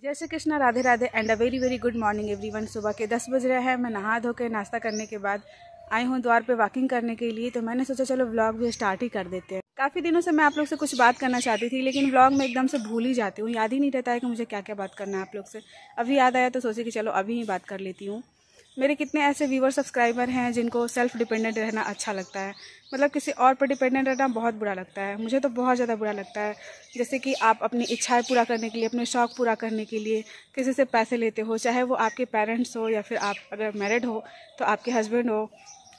जय Shri Krishna, Radhe Radhe and a very very good morning everyone. सुबह के 10 बज रहे हैं। मैं नहा धो के नाश्ता करने के बाद आई हूँ द्वार पे वॉकिंग करने के लिए। तो मैंने सोचा चलो व्लॉग भी स्टार्ट ही कर देते हैं। काफ़ी दिनों से मैं आप लोग से कुछ बात करना चाहती थी, लेकिन व्लॉग में एकदम से भूल ही जाती हूँ। याद ही नहीं रहता है कि मुझे क्या क्या बात करना है आप लोग से। अभी याद आया तो सोची कि चलो अभी ही बात कर लेती हूँ। मेरे कितने ऐसे व्यूवर सब्सक्राइबर हैं जिनको सेल्फ डिपेंडेंट रहना अच्छा लगता है, मतलब किसी और पर डिपेंडेंट रहना बहुत बुरा लगता है। मुझे तो बहुत ज़्यादा बुरा लगता है। जैसे कि आप अपनी इच्छाएं पूरा करने के लिए, अपने शौक़ पूरा करने के लिए किसी से पैसे लेते हो, चाहे वो आपके पेरेंट्स हो या फिर आप अगर मैरिड हो तो आपके हस्बैंड हो।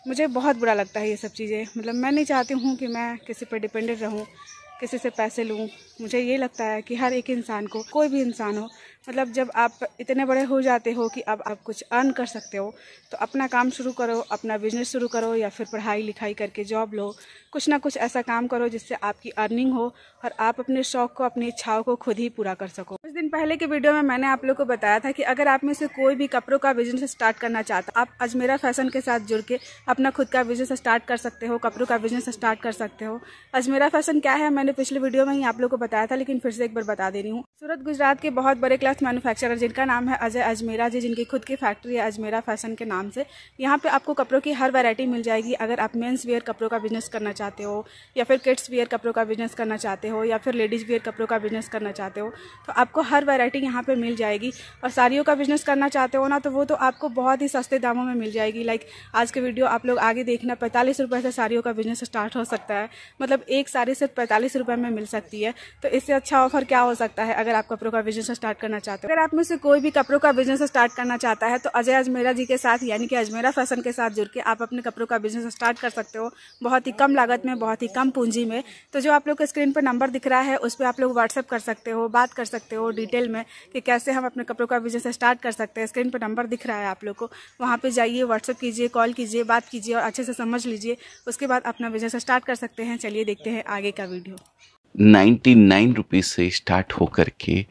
मुझे बहुत बुरा लगता है ये सब चीज़ें। मतलब मैं नहीं चाहती हूँ कि मैं किसी पर डिपेंडेंट रहूँ, किसी से पैसे लूँ। मुझे ये लगता है कि हर एक इंसान को, कोई भी इंसान हो, मतलब जब आप इतने बड़े हो जाते हो कि अब आप कुछ अर्न कर सकते हो तो अपना काम शुरू करो, अपना बिजनेस शुरू करो या फिर पढ़ाई लिखाई करके जॉब लो। कुछ ना कुछ ऐसा काम करो जिससे आपकी अर्निंग हो और आप अपने शौक़ को, अपनी इच्छाओं को खुद ही पूरा कर सको। कुछ दिन पहले के वीडियो में मैंने आप लोग को बताया था कि अगर आप में से कोई भी कपड़ों का बिजनेस स्टार्ट करना चाहता, आप अजमेरा फैशन के साथ जुड़ के अपना खुद का बिजनेस स्टार्ट कर सकते हो, कपड़ों का बिजनेस स्टार्ट कर सकते हो। अजमेरा फैशन क्या है मैंने पिछले वीडियो में ही आप लोग को बताया था, लेकिन फिर से एक बार बता दे रही हूँ। सूरत गुजरात के बहुत बड़े क्लॉथ मैन्युफैक्चरर जिनका नाम है अजय अजमेरा जी, जिनकी खुद की फैक्ट्री है अजमेरा फैशन के नाम से। यहाँ पे आपको कपड़ों की हर वैरायटी मिल जाएगी। अगर आप मेंस वेयर कपड़ों का बिजनेस करना चाहते हो या फिर किड्स वेयर कपड़ों का बिजनेस करना चाहते हो या फिर लेडीज़ वेयर कपड़ों का बिजनेस करना चाहते हो तो आपको हर वैरायटी यहाँ पे मिल जाएगी। और साड़ियों का बिजनेस करना चाहते हो ना, तो वो तो आपको बहुत ही सस्ते दामों में मिल जाएगी। लाइक आज के वीडियो आप लोग आगे देखना, 45 रुपये से साड़ियों का बिजनेस स्टार्ट हो सकता है। मतलब एक साड़ी सिर्फ 45 रुपये में मिल सकती है। तो इससे अच्छा ऑफर क्या हो सकता है अगर आप कपड़ों का बिजनेस स्टार्ट करना चाहते हो। अगर आप में से कोई भी कपड़ों का बिजनेस स्टार्ट करना चाहता है तो अजय अजमेरा जी के साथ, यानी कि अजमेरा फैशन के साथ जुड़ के आप अपने कपड़ों का बिजनेस स्टार्ट कर सकते हो, बहुत ही कम लागत में, बहुत ही कम पूंजी में। तो जो आप लोग के स्क्रीन पर नंबर दिख रहा है उस पर आप लोग व्हाट्सअप कर सकते हो, बात कर सकते हो डिटेल में कि कैसे हम अपने कपड़ों का बिजनेस स्टार्ट कर सकते हैं। स्क्रीन पर नंबर दिख रहा है आप लोग को, वहाँ पे जाइए, व्हाट्सअप कीजिए, कॉल कीजिए, बात कीजिए और अच्छे से समझ लीजिए। उसके बाद अपना बिजनेस स्टार्ट कर सकते हैं। चलिए देखते हैं आगे का वीडियो। 99 रुपीज़ से स्टार्ट होकर के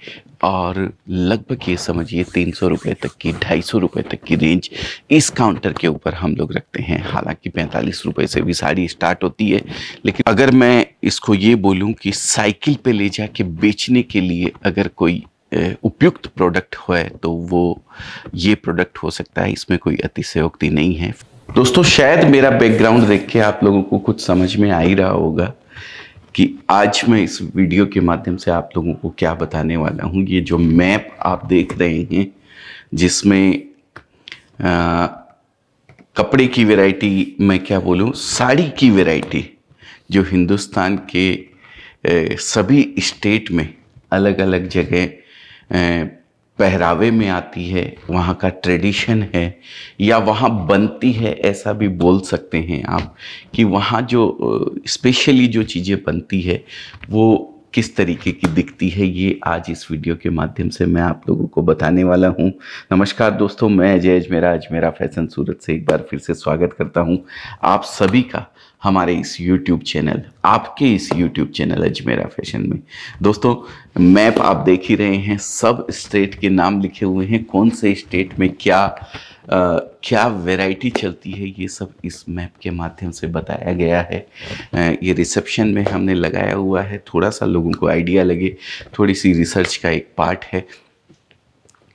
और लगभग ये समझिए 300 रुपये तक की, 250 रुपये तक की रेंज इस काउंटर के ऊपर हम लोग रखते हैं। हालांकि 45 रुपये से भी साड़ी स्टार्ट होती है, लेकिन अगर मैं इसको ये बोलूं कि साइकिल पे ले जाके बेचने के लिए अगर कोई उपयुक्त प्रोडक्ट है तो वो ये प्रोडक्ट हो सकता है। इसमें कोई अतिशयोक्ति नहीं है। दोस्तों, शायद मेरा बैकग्राउंड देख के आप लोगों को कुछ समझ में आ ही रहा होगा कि आज मैं इस वीडियो के माध्यम से आप लोगों को क्या बताने वाला हूँ। ये जो मैप आप देख रहे हैं, जिसमें कपड़े की वैरायटी, मैं क्या बोलूँ, साड़ी की वैरायटी, जो हिंदुस्तान के सभी स्टेट में अलग अलग जगह पहरावे में आती है, वहाँ का ट्रेडिशन है या वहाँ बनती है, ऐसा भी बोल सकते हैं आप कि वहाँ जो स्पेशली जो चीज़ें बनती है वो किस तरीके की दिखती है। ये आज इस वीडियो के माध्यम से मैं आप लोगों को बताने वाला हूँ। नमस्कार दोस्तों, मैं अजय अजमेरा, अजमेरा फैशन सूरत से एक बार फिर से स्वागत करता हूँ आप सभी का हमारे इस YouTube चैनल, आपके इस YouTube चैनल अजमेरा फैशन में। दोस्तों, मैप आप देख ही रहे हैं, सब स्टेट के नाम लिखे हुए हैं, कौन से स्टेट में क्या वैरायटी चलती है, ये सब इस मैप के माध्यम से बताया गया है। ये रिसेप्शन में हमने लगाया हुआ है, थोड़ा सा लोगों को आइडिया लगे, थोड़ी सी रिसर्च का एक पार्ट है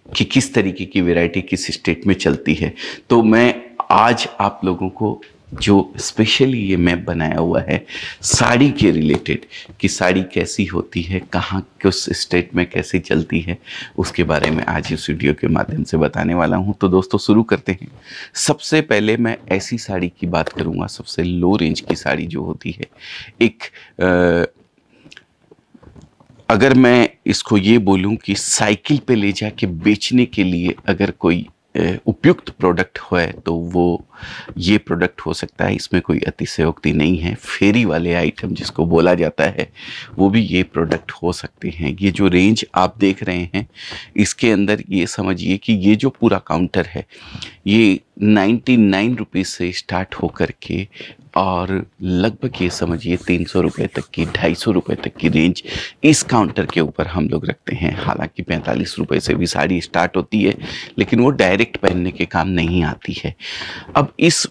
कि किस तरीके की वैरायटी किस स्टेट में चलती है। तो मैं आज आप लोगों को जो स्पेशली ये मैप बनाया हुआ है साड़ी के रिलेटेड, कि साड़ी कैसी होती है, कहाँ, किस स्टेट में कैसे चलती है, उसके बारे में आज इस वीडियो के माध्यम से बताने वाला हूँ। तो दोस्तों, शुरू करते हैं। सबसे पहले मैं ऐसी साड़ी की बात करूँगा, सबसे लो रेंज की साड़ी जो होती है। अगर मैं इसको ये बोलूँ कि साइकिल पे ले जाके बेचने के लिए अगर कोई उपयुक्त प्रोडक्ट है तो वो ये प्रोडक्ट हो सकता है। इसमें कोई अतिशयोक्ति नहीं है। फेरी वाले आइटम जिसको बोला जाता है, वो भी ये प्रोडक्ट हो सकते हैं। ये जो रेंज आप देख रहे हैं, इसके अंदर ये समझिए कि ये जो पूरा काउंटर है ये 99 रुपीज़ से स्टार्ट होकर के और लगभग ये समझिए 300 रुपये तक की, 250 रुपये तक की रेंज इस काउंटर के ऊपर हम लोग रखते हैं। हालांकि 45 रुपये से भी साड़ी स्टार्ट होती है, लेकिन वो डायरेक्ट पहनने के काम नहीं आती है। अब इस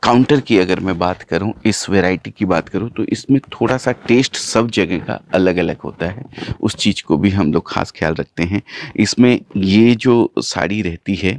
काउंटर की अगर मैं बात करूं, इस वैरायटी की बात करूं, तो इसमें थोड़ा सा टेस्ट सब जगह का अलग अलग होता है। उस चीज़ को भी हम लोग खास ख्याल रखते हैं। इसमें ये जो साड़ी रहती है,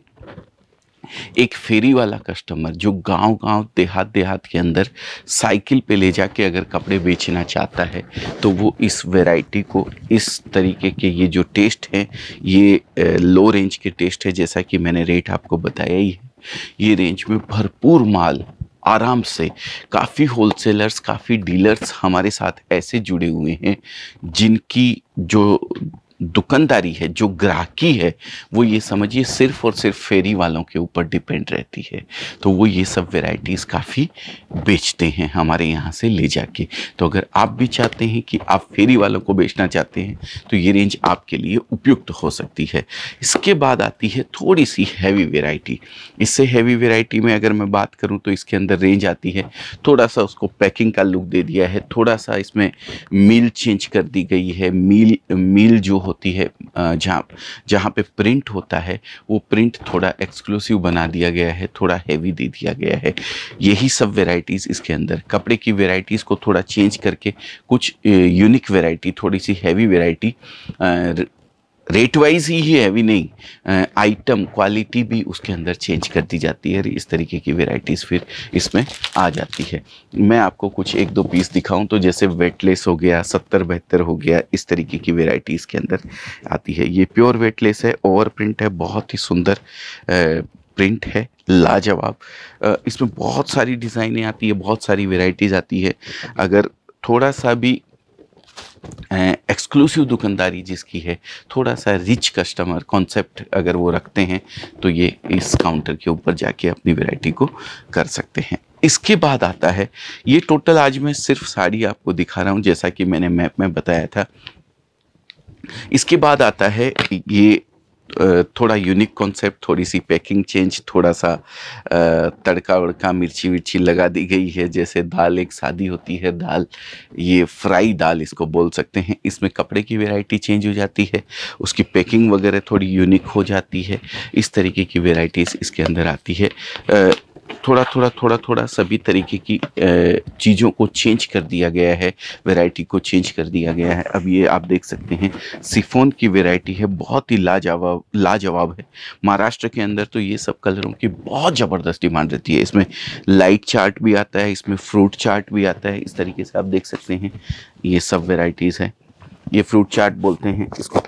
एक फेरी वाला कस्टमर जो गांव-गांव, देहात-देहात के अंदर साइकिल पे ले जाके अगर कपड़े बेचना चाहता है, तो वो इस वैरायटी को, इस तरीके के ये जो टेस्ट है, ये लो रेंज के टेस्ट है। जैसा कि मैंने रेट आपको बताया ही है, ये रेंज में भरपूर माल आराम से, काफ़ी होलसेलर्स, काफ़ी डीलर्स हमारे साथ ऐसे जुड़े हुए हैं जिनकी जो दुकानदारी है, जो ग्राहकी है, वो ये समझिए सिर्फ और सिर्फ फेरी वालों के ऊपर डिपेंड रहती है। तो वो ये सब वैरायटीज़ काफ़ी बेचते हैं हमारे यहाँ से ले जाके। तो अगर आप भी चाहते हैं कि आप फेरी वालों को बेचना चाहते हैं, तो ये रेंज आपके लिए उपयुक्त हो सकती है। इसके बाद आती है थोड़ी सी हैवी वैरायटी। इससे हैवी वैरायटी में अगर मैं बात करूँ, तो इसके अंदर रेंज आती है, थोड़ा सा उसको पैकिंग का लुक दे दिया है, थोड़ा सा इसमें मील चेंज कर दी गई है। मील जो होती है, जहाँ पे प्रिंट होता है, वो प्रिंट थोड़ा एक्सक्लूसिव बना दिया गया है, थोड़ा हैवी दे दिया गया है। यही सब वैरायटीज़ इसके अंदर, कपड़े की वैरायटीज़ को थोड़ा चेंज करके कुछ यूनिक वैरायटी, थोड़ी सी हैवी वैरायटी, रेट वाइज ही हैवी नहीं, आइटम क्वालिटी भी उसके अंदर चेंज कर दी जाती है। इस तरीके की वैरायटीज़ फिर इसमें आ जाती है। मैं आपको कुछ एक दो पीस दिखाऊं, तो जैसे वेटलेस हो गया, 70-72 हो गया, इस तरीके की वैरायटी इसके अंदर आती है। ये प्योर वेटलेस है, ओवर प्रिंट है, बहुत ही सुंदर प्रिंट है, लाजवाब। इसमें बहुत सारी डिज़ाइनें आती है, बहुत सारी वैरायटीज़ आती है। अगर थोड़ा सा भी एक्सक्लूसिव दुकानदारी जिसकी है, थोड़ा सा रिच कस्टमर कॉन्सेप्ट अगर वो रखते हैं, तो ये इस काउंटर के ऊपर जाके अपनी वैरायटी को कर सकते हैं। इसके बाद आता है, ये टोटल आज मैं सिर्फ साड़ी आपको दिखा रहा हूँ, जैसा कि मैंने मैप में बताया था। इसके बाद आता है ये थोड़ा यूनिक कॉन्सेप्ट, थोड़ी सी पैकिंग चेंज, थोड़ा सा तड़का वड़का, मिर्ची विर्ची लगा दी गई है। जैसे दाल एक सादी होती है दाल, ये फ्राई दाल इसको बोल सकते हैं। इसमें कपड़े की वैरायटी चेंज हो जाती है, उसकी पैकिंग वगैरह थोड़ी यूनिक हो जाती है। इस तरीके की वैरायटीज़ इसके अंदर आती है। थोड़ा सभी तरीके की चीज़ों को चेंज कर दिया गया है, वैरायटी को चेंज कर दिया गया है। अब ये आप देख सकते हैं, सिफोन की वैरायटी है, बहुत ही लाजवाब है। महाराष्ट्र के अंदर तो ये सब कलरों की बहुत ज़बरदस्त डिमांड रहती है। इसमें लाइट चार्ट भी आता है, इसमें फ्रूट चार्ट भी आता है। इस तरीके से आप देख सकते हैं, ये सब वैरायटीज़ हैं। ये फ्रूट चार्ट बोलते हैं इसको।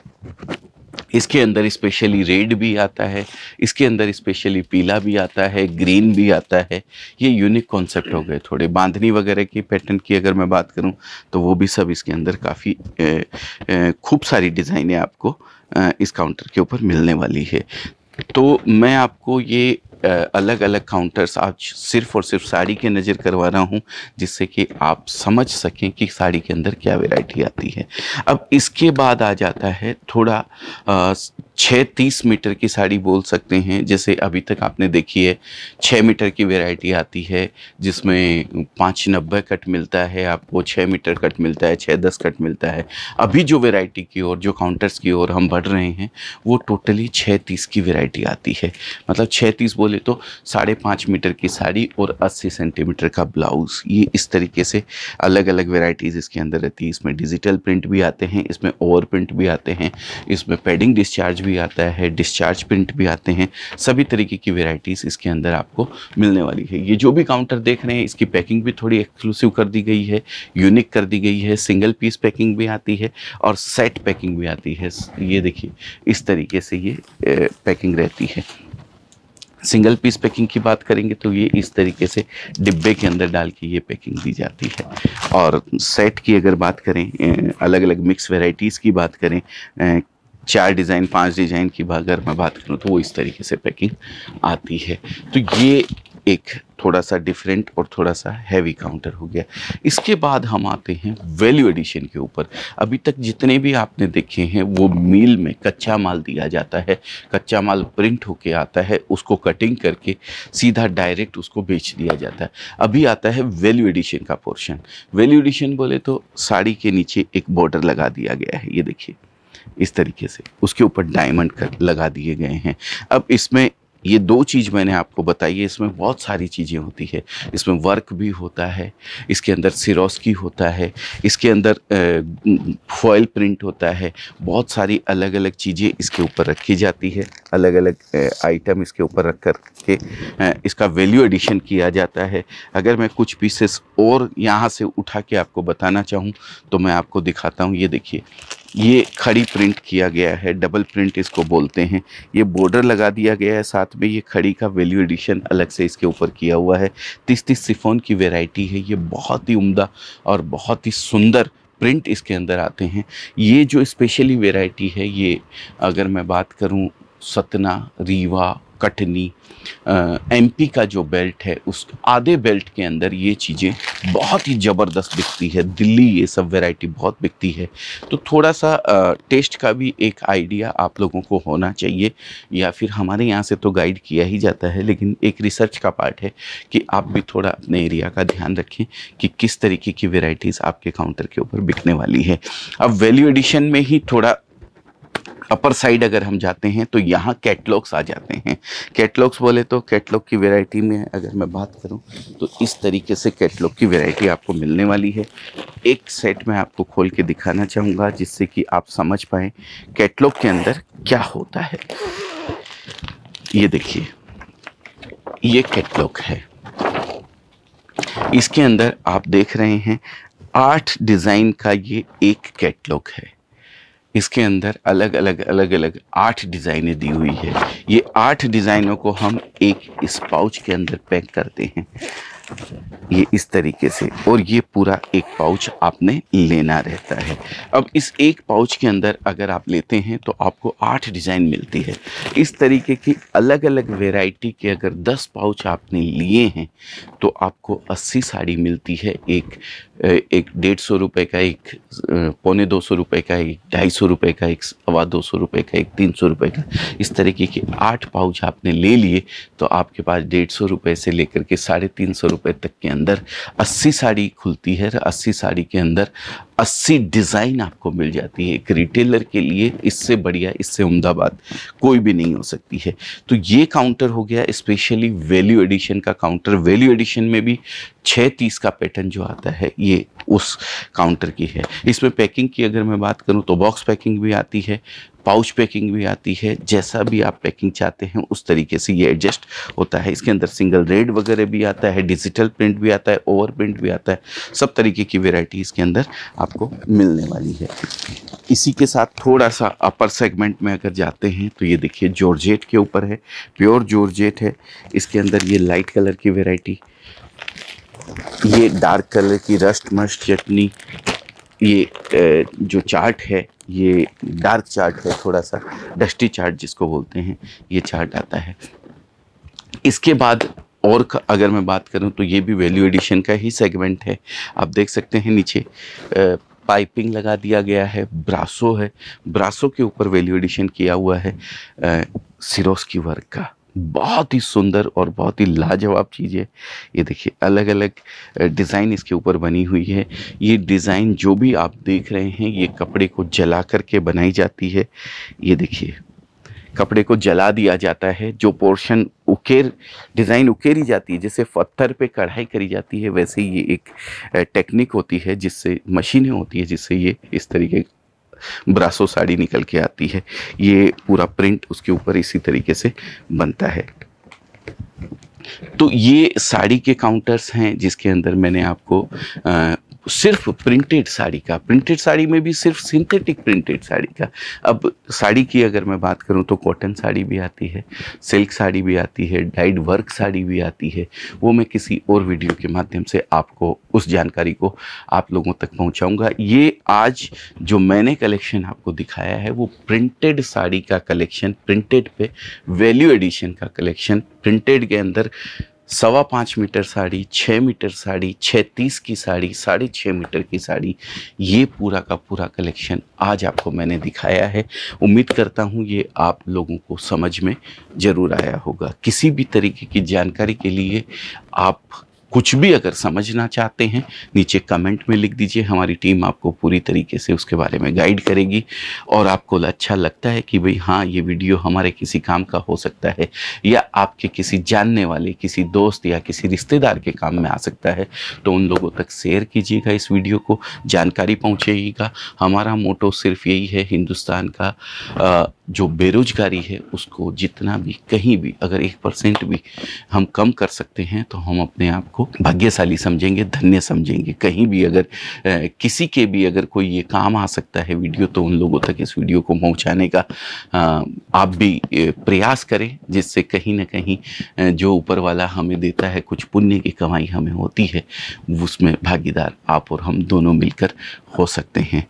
इसके अंदर स्पेशली रेड भी आता है, इसके अंदर स्पेशली पीला भी आता है, ग्रीन भी आता है। ये यूनिक कॉन्सेप्ट हो गए। थोड़े बांधनी वगैरह की पैटर्न की अगर मैं बात करूं, तो वो भी सब इसके अंदर काफ़ी खूब सारी डिज़ाइनें आपको इस काउंटर के ऊपर मिलने वाली है। तो मैं आपको ये अलग अलग काउंटर्स आज सिर्फ और सिर्फ साड़ी के नज़र करवा रहा हूँ, जिससे कि आप समझ सकें कि साड़ी के अंदर क्या वैरायटी आती है। अब इसके बाद आ जाता है थोड़ा 6-30 मीटर की साड़ी बोल सकते हैं। जैसे अभी तक आपने देखी है 6 मीटर की वैरायटी आती है, जिसमें 590 कट मिलता है आपको, 6 मीटर कट मिलता है, 610 कट मिलता है। अभी जो वैरायटी की ओर, जो काउंटर्स की ओर हम बढ़ रहे हैं, वो टोटली 630 की वैरायटी आती है। मतलब 630 बोले तो 5.5 मीटर की साड़ी और 80 सेंटीमीटर का ब्लाउज़। ये इस तरीके से अलग अलग वैरायटीज़ इसके अंदर रहती है। इसमें डिजिटल प्रिंट भी आते हैं, इसमें ओवर प्रिंट भी आते हैं, इसमें पैडिंग डिस्चार्ज भी आता है, डिस्चार्ज प्रिंट भी आते हैं। सभी तरीके की वैरायटीज़ इसके अंदर आपको मिलने वाली है। ये जो भी काउंटर देख रहे हैं, इसकी पैकिंग भी थोड़ी एक्सक्लूसिव कर दी गई है, यूनिक कर दी गई है। सिंगल पीस पैकिंग भी आती है और सेट पैकिंग भी आती है। ये देखिए, इस तरीके से ये पैकिंग रहती है। सिंगल पीस पैकिंग की बात करेंगे तो ये इस तरीके से डिब्बे के अंदर डाल के ये पैकिंग दी जाती है। और सेट की अगर बात करें, अलग अलग मिक्स वैरायटीज़ की बात करें, 4 डिज़ाइन 5 डिज़ाइन की अगर मैं बात करूं, तो वो इस तरीके से पैकिंग आती है। तो ये एक थोड़ा सा डिफरेंट और थोड़ा सा हैवी काउंटर हो गया। इसके बाद हम आते हैं वैल्यू एडिशन के ऊपर। अभी तक जितने भी आपने देखे हैं, वो मिल में कच्चा माल दिया जाता है, कच्चा माल प्रिंट होके आता है, उसको कटिंग करके सीधा डायरेक्ट उसको बेच दिया जाता है। अभी आता है वैल्यू एडिशन का पोर्शन। वैल्यू एडिशन बोले तो साड़ी के नीचे एक बॉर्डर लगा दिया गया है, ये देखिए इस तरीके से, उसके ऊपर डायमंड लगा दिए गए हैं। अब इसमें ये 2 चीज़ मैंने आपको बताई है। इसमें बहुत सारी चीज़ें होती है, इसमें वर्क भी होता है, इसके अंदर सिरोस्की होता है, इसके अंदर फॉयल प्रिंट होता है, बहुत सारी अलग अलग चीज़ें इसके ऊपर रखी जाती है, अलग अलग आइटम इसके ऊपर रख कर के इसका वैल्यू एडिशन किया जाता है। अगर मैं कुछ पीसेस और यहाँ से उठा के आपको बताना चाहूँ तो मैं आपको दिखाता हूँ। ये देखिए, ये खड़ी प्रिंट किया गया है, डबल प्रिंट इसको बोलते हैं। ये बॉर्डर लगा दिया गया है, साथ में ये खड़ी का वैल्यू एडिशन अलग से इसके ऊपर किया हुआ है। 30-30 शिफॉन की वैरायटी है। ये बहुत ही उम्दा और बहुत ही सुंदर प्रिंट इसके अंदर आते हैं। ये जो स्पेशली वैरायटी है, ये अगर मैं बात करूं सतना, रीवा, कटनी, एमपी का जो बेल्ट है उस आधे बेल्ट के अंदर ये चीज़ें बहुत ही ज़बरदस्त बिकती है। दिल्ली ये सब वैरायटी बहुत बिकती है। तो थोड़ा सा टेस्ट का भी एक आइडिया आप लोगों को होना चाहिए, या फिर हमारे यहाँ से तो गाइड किया ही जाता है, लेकिन एक रिसर्च का पार्ट है कि आप भी थोड़ा अपने एरिया का ध्यान रखें कि किस तरीके की वैरायटीज़ आपके काउंटर के ऊपर बिकने वाली है। अब वैल्यू एडिशन में ही थोड़ा अपर साइड अगर हम जाते हैं तो यहाँ कैटलॉग्स आ जाते हैं। कैटलॉग्स बोले तो कैटलॉग की वैरायटी में अगर मैं बात करूँ तो इस तरीके से कैटलॉग की वैरायटी आपको मिलने वाली है। एक सेट मैं आपको खोल के दिखाना चाहूँगा जिससे कि आप समझ पाएँ कैटलॉग के अंदर क्या होता है। ये देखिए, ये कैटलॉग है। इसके अंदर आप देख रहे हैं 8 डिज़ाइन का ये एक कैटलॉग है। इसके अंदर अलग अलग 8 डिज़ाइनें दी हुई है। ये 8 डिज़ाइनों को हम एक इस पाउच के अंदर पैक करते हैं, ये इस तरीके से, और ये पूरा एक पाउच आपने लेना रहता है। अब इस एक पाउच के अंदर अगर आप लेते हैं तो आपको 8 डिज़ाइन मिलती है। इस तरीके की अलग अलग वैरायटी के अगर 10 पाउच आपने लिए हैं तो आपको 80 साड़ी मिलती है। एक 150 रुपये का, एक 250 रुपये का, एक 250 रुपये का, एक 225 रुपये का, एक 300 रुपये का। इस तरीके के 8 पाउच आपने ले लिए तो आपके पास 150 रुपये से लेकर के 350 रुपये तक के अंदर 80 साड़ी खुलती है। 80 साड़ी के अंदर 80 डिज़ाइन आपको मिल जाती है। एक रिटेलर के लिए इससे बढ़िया, इससे उम्दा बात कोई भी नहीं हो सकती है। तो ये काउंटर हो गया स्पेशली वैल्यू एडिशन का काउंटर। वैल्यू एडिशन में भी 630 का पैटर्न जो आता है ये उस काउंटर की है। इसमें पैकिंग की अगर मैं बात करूं तो बॉक्स पैकिंग भी आती है, पाउच पैकिंग भी आती है। जैसा भी आप पैकिंग चाहते हैं उस तरीके से ये एडजस्ट होता है। इसके अंदर सिंगल रेड वगैरह भी आता है, डिजिटल प्रिंट भी आता है, ओवर प्रिंट भी आता है। सब तरीके की वैरायटी इसके अंदर आपको मिलने वाली है। इसी के साथ थोड़ा सा अपर सेगमेंट में अगर जाते हैं तो ये देखिए जॉर्जेट के ऊपर है, प्योर जॉर्जेट है। इसके अंदर ये लाइट कलर की वैरायटी, ये डार्क कलर की रस्ट मस्ट चटनी, ये जो चार्ट है ये डार्क चार्ट है, थोड़ा सा डस्टी चार्ट जिसको बोलते हैं, ये चार्ट आता है। इसके बाद और अगर मैं बात करूं तो ये भी वैल्यू एडिशन का ही सेगमेंट है। आप देख सकते हैं नीचे पाइपिंग लगा दिया गया है, ब्रासो है, ब्रासो के ऊपर वैल्यू एडिशन किया हुआ है सिरोस्की वर्क का। बहुत ही सुंदर और बहुत ही लाजवाब चीज़ है। ये देखिए अलग अलग डिज़ाइन इसके ऊपर बनी हुई है। ये डिज़ाइन जो भी आप देख रहे हैं ये कपड़े को जला करके बनाई जाती है। ये देखिए कपड़े को जला दिया जाता है, जो पोर्शन डिज़ाइन उकेरी जाती है, जैसे पत्थर पे कढ़ाई करी जाती है, वैसे ये एक टेक्निक होती है जिससे मशीनें होती है जिससे ये इस तरीके ब्रासो साड़ी निकल के आती है। ये पूरा प्रिंट उसके ऊपर इसी तरीके से बनता है। तो ये साड़ी के काउंटर्स हैं जिसके अंदर मैंने आपको सिर्फ प्रिंटेड साड़ी का, प्रिंटेड साड़ी में भी सिर्फ सिंथेटिक प्रिंटेड साड़ी का। अब साड़ी की अगर मैं बात करूं तो कॉटन साड़ी भी आती है, सिल्क साड़ी भी आती है, डाइड वर्क साड़ी भी आती है। वो मैं किसी और वीडियो के माध्यम से आपको उस जानकारी को आप लोगों तक पहुंचाऊंगा। ये आज जो मैंने कलेक्शन आपको दिखाया है वो प्रिंटेड साड़ी का कलेक्शन, प्रिंटेड पे वैल्यू एडिशन का कलेक्शन। प्रिंटेड के अंदर 5.25 मीटर साड़ी, 6 मीटर साड़ी, 630 की साड़ी, 6.5 मीटर की साड़ी, ये पूरा का पूरा कलेक्शन आज आपको मैंने दिखाया है। उम्मीद करता हूँ ये आप लोगों को समझ में ज़रूर आया होगा। किसी भी तरीके की जानकारी के लिए आप कुछ भी अगर समझना चाहते हैं नीचे कमेंट में लिख दीजिए, हमारी टीम आपको पूरी तरीके से उसके बारे में गाइड करेगी। और आपको अच्छा लगता है कि भाई हाँ ये वीडियो हमारे किसी काम का हो सकता है या आपके किसी जानने वाले, किसी दोस्त या किसी रिश्तेदार के काम में आ सकता है, तो उन लोगों तक शेयर कीजिएगा इस वीडियो को, जानकारी पहुँचाइएगा। हमारा मोटो सिर्फ यही है, हिंदुस्तान का जो बेरोजगारी है उसको जितना भी कहीं भी अगर 1% भी हम कम कर सकते हैं तो हम अपने आप को भाग्यशाली समझेंगे, धन्य समझेंगे। कहीं भी अगर किसी के भी अगर कोई ये काम आ सकता है वीडियो, तो उन लोगों तक इस वीडियो को पहुंचाने का आप भी प्रयास करें, जिससे कहीं ना कहीं जो ऊपर वाला हमें देता है, कुछ पुण्य की कमाई हमें होती है, उसमें भागीदार आप और हम दोनों मिलकर हो सकते हैं।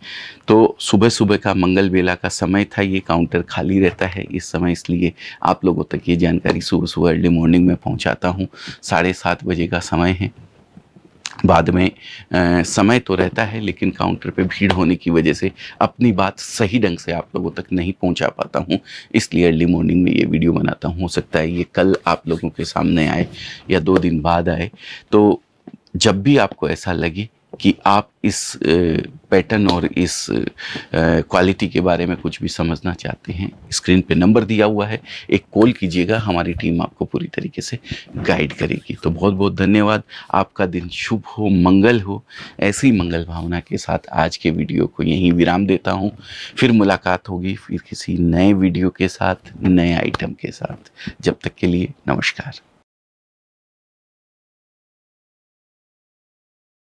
तो सुबह सुबह का मंगल बेला का समय था, ये काउंटर खाली रहता है इस समय, इसलिए आप लोगों तक ये जानकारी सुबह सुबह अर्ली मॉर्निंग में पहुंचाता हूं। 7:30 बजे का समय है। बाद में समय तो रहता है, लेकिन काउंटर पे भीड़ होने की वजह से अपनी बात सही ढंग से आप लोगों तक नहीं पहुंचा पाता हूं, इसलिए अर्ली मॉर्निंग में ये वीडियो बनाता हूं। हो सकता है ये कल आप लोगों के सामने आए या 2 दिन बाद आए। तो जब भी आपको ऐसा लगे कि आप इस पैटर्न और इस क्वालिटी के बारे में कुछ भी समझना चाहते हैं, स्क्रीन पे नंबर दिया हुआ है, एक कॉल कीजिएगा, हमारी टीम आपको पूरी तरीके से गाइड करेगी। तो बहुत बहुत धन्यवाद। आपका दिन शुभ हो, मंगल हो। ऐसी मंगल भावना के साथ आज के वीडियो को यहीं विराम देता हूँ। फिर मुलाकात होगी, फिर किसी नए वीडियो के साथ, नए आइटम के साथ। जब तक के लिए नमस्कार।